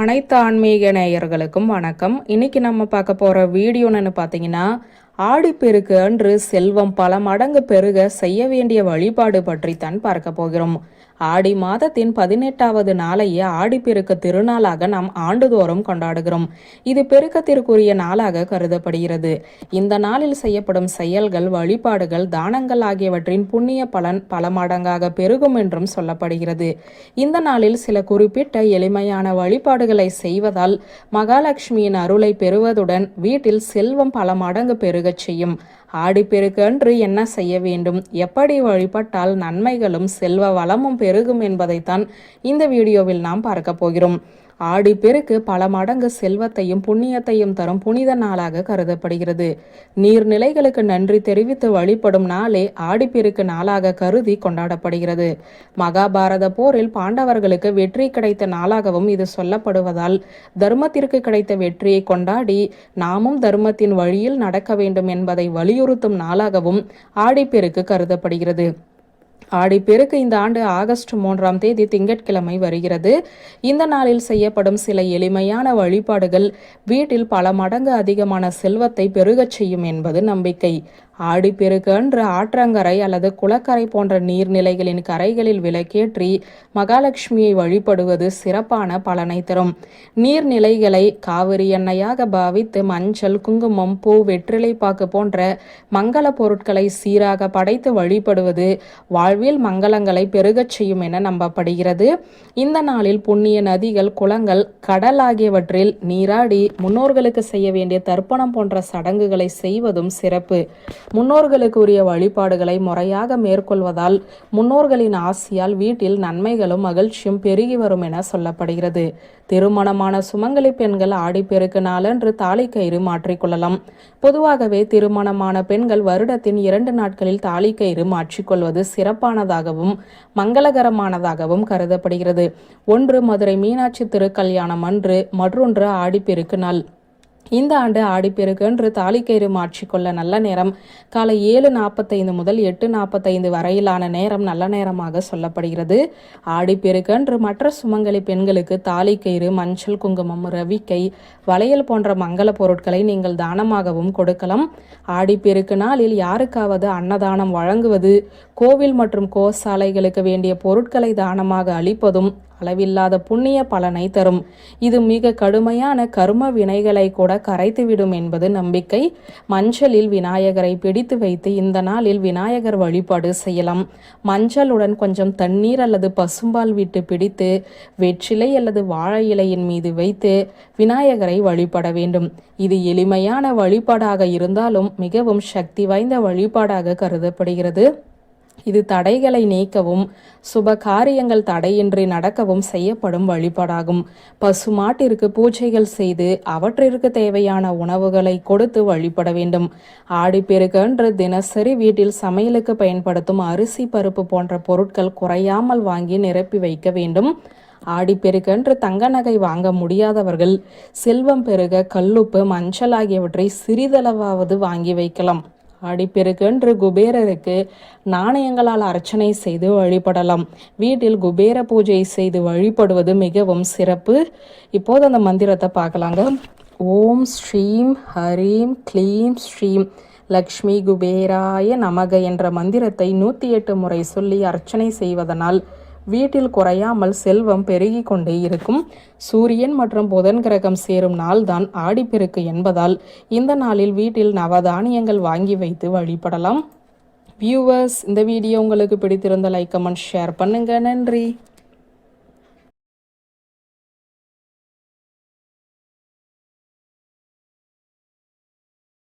அனைத்து ஆன்மீக நேயர்களுக்கும் வணக்கம். இன்னைக்கு நம்ம பார்க்க போற வீடியோன்னு பார்த்தீங்கன்னா, ஆடிப்பெருக்கு அன்று செல்வம் பல மடங்கு பெருக செய்ய வேண்டிய வழிபாடு பற்றி தான் பார்க்க போகிறோம். ஆடி மாதத்தின் 18வது நாளையே ஆடிப்பெருக்கு திருநாளாக நாம் ஆண்டுதோறும் கொண்டாடுகிறோம். இது பெருக்கத்திற்குரிய நாளாக கருதப்படுகிறது. இந்த நாளில் செய்யப்படும் செயல்கள், வழிபாடுகள், தானங்கள் ஆகியவற்றின் புண்ணிய பலன் பல மடங்காக பெருகும் என்றும் சொல்லப்படுகிறது. இந்த நாளில் சில குறிப்பிட்ட எளிமையான வழிபாடுகளை செய்வதால் மகாலட்சுமியின் அருளை பெறுவதுடன் வீட்டில் செல்வம் பல மடங்கு பெருகச் செய்யும். ஆடிப்பெருக்கு அன்று என்ன செய்ய வேண்டும், எப்படி வழிபட்டால் நன்மைகளும் செல்வ வளமும் பெருகும் என்பதைத்தான் இந்த வீடியோவில் நாம் பார்க்க போகிறோம். ஆடிப்பெருக்கு பல மடங்கு செல்வத்தையும் புண்ணியத்தையும் தரும் புனித நாளாக கருதப்படுகிறது. நீர்நிலைகளுக்கு நன்றி தெரிவித்து வழிபடும் நாளே ஆடிப்பெருக்கு நாளாக கருதி கொண்டாடப்படுகிறது. மகாபாரத போரில் பாண்டவர்களுக்கு வெற்றி கிடைத்த நாளாகவும் இது சொல்லப்படுவதால் தர்மத்திற்கு கிடைத்த வெற்றியை கொண்டாடி நாமும் தர்மத்தின் வழியில் நடக்க வேண்டும் என்பதை வலியுறுத்தும் நாளாகவும் ஆடிப்பெருக்கு கருதப்படுகிறது. ஆடிப்பெருக்கு இந்த ஆண்டு ஆகஸ்ட் 3ஆம் தேதி திங்கட்கிழமை வருகிறது. இந்த நாளில் செய்யப்படும் சில எளிமையான வழிபாடுகள் வீட்டில் பல மடங்கு அதிகமான செல்வத்தை பெருகச் செய்யும் என்பது நம்பிக்கை. ஆடிப்பெருக்கு அன்று ஆற்றங்கரை அல்லது குளக்கரை போன்ற நீர்நிலைகளின் கரைகளில் விளக்கேற்றி மகாலட்சுமியை வழிபடுவது சிறப்பான பலனை தரும். நீர்நிலைகளை காவிரி எண்ணெயாக பாவித்து மஞ்சள், குங்குமம், பூ, வெற்றிலைப்பாக்கு போன்ற மங்கள பொருட்களை சீராக படைத்து வழிபடுவது வாழ்வில் மங்களங்களை பெருகச் செய்யும் என நம்பப்படுகிறது. இந்த நாளில் புண்ணிய நதிகள், குளங்கள், கடல் ஆகியவற்றில் நீராடி முன்னோர்களுக்கு செய்ய வேண்டிய தர்ப்பணம் போன்ற சடங்குகளை செய்வதும் சிறப்பு. முன்னோர்களுக்கு உரிய வழிபாடுகளை முறையாக மேற்கொள்வதால் முன்னோர்களின் ஆசியால் வீட்டில் நன்மைகளும் மகிழ்ச்சியும் பெருகி வரும் என சொல்லப்படுகிறது. திருமணமான சுமங்கலி பெண்கள் ஆடிப்பெருக்கு நாளன்று தாலிக்கயிறு மாற்றிக்கொள்ளலாம். பொதுவாகவே திருமணமான பெண்கள் வருடத்தின் 2 நாட்களில் தாலிக்கயிறு மாற்றிக்கொள்வது சிறப்பானதாகவும் மங்களகரமானதாகவும் கருதப்படுகிறது. ஒன்று மதுரை மீனாட்சி திருக்கல்யாணம் அன்று, மற்றொன்று ஆடிப்பெருக்கு நாள். இந்த ஆண்டு ஆடிப்பெருக்கு அன்று தாலிக்கயிறு மாற்றிக்கொள்ள நல்ல நேரம் காலை 7:45 முதல் 8:45 வரையிலான நேரம் நல்ல நேரமாக சொல்லப்படுகிறது. ஆடிப்பெருக்கு அன்று மற்ற சுமங்கலி பெண்களுக்கு தாலிக்கயிறு, மஞ்சள், குங்குமம், ரவிக்கை, வளையல் போன்ற மங்கள பொருட்களை நீங்கள் தானமாகவும் கொடுக்கலாம். ஆடிப்பெருக்கு நாளில் யாருக்காவது அன்னதானம் வழங்குவது, கோவில் மற்றும் கோசாலைகளுக்கு வேண்டிய பொருட்களை தானமாக அளிப்பதும் அளவில்லாத புண்ணிய பலனை தரும். இது மிக கடுமையான கர்ம வினைகளை கூட கரைத்துவிடும் என்பது நம்பிக்கை. மஞ்சளில் விநாயகரை பிடித்து வைத்து இந்த நாளில் விநாயகர் வழிபாடு செய்யலாம். மஞ்சளுடன் கொஞ்சம் தண்ணீர் அல்லது பசும்பால் விட்டு பிடித்து வெற்றிலை அல்லது வாழை இலையின் மீது வைத்து விநாயகரை வழிபட வேண்டும். இது எளிமையான வழிபாடாக இருந்தாலும் மிகவும் சக்தி வாய்ந்த வழிபாடாக கருதப்படுகிறது. இது தடைகளை நீக்கவும் சுப காரியங்கள் தடையின்றி நடக்கவும் செய்யப்படும் வழிபாடாகும். பசுமாட்டிற்கு பூஜைகள் செய்து அவற்றிற்கு தேவையான உணவுகளை கொடுத்து வழிபட வேண்டும். ஆடிப்பெருக்கு அன்று தினசரி வீட்டில் சமையலுக்கு பயன்படுத்தும் அரிசி, பருப்பு போன்ற பொருட்கள் குறையாமல் வாங்கி நிரப்பி வைக்க வேண்டும். ஆடிப்பெருக்கு அன்று தங்க நகை வாங்க முடியாதவர்கள் செல்வம் பெருக கல்லுப்பு, மஞ்சள் ஆகியவற்றை சிறிதளவாவது வாங்கி வைக்கலாம். ஆடிப்பெருக்கு அன்று குபேரருக்கு நாணயங்களால் அர்ச்சனை செய்து வழிபடலாம். வீட்டில் குபேர பூஜை செய்து வழிபடுவது மிகவும் சிறப்பு. இப்போது அந்த மந்திரத்தை பார்க்கலாங்க. ஓம் ஸ்ரீம் ஹரீம் க்ளீம் ஸ்ரீம் லக்ஷ்மி குபேராய நமக என்ற மந்திரத்தை 108 முறை சொல்லி அர்ச்சனை செய்வதனால் வீட்டில் குறையாமல் செல்வம் பெருகி கொண்டே இருக்கும். சூரியன் மற்றும் புதன் கிரகம் சேரும் நாள் தான் ஆடிப்பெருக்கு என்பதால் இந்த நாளில் வீட்டில் நவதானியங்கள் வாங்கி வைத்து வழிபடலாம். வியூவர்ஸ், இந்த வீடியோ உங்களுக்கு பிடித்திருந்த லைக், கமெண்ட், ஷேர் பண்ணுங்க. நன்றி.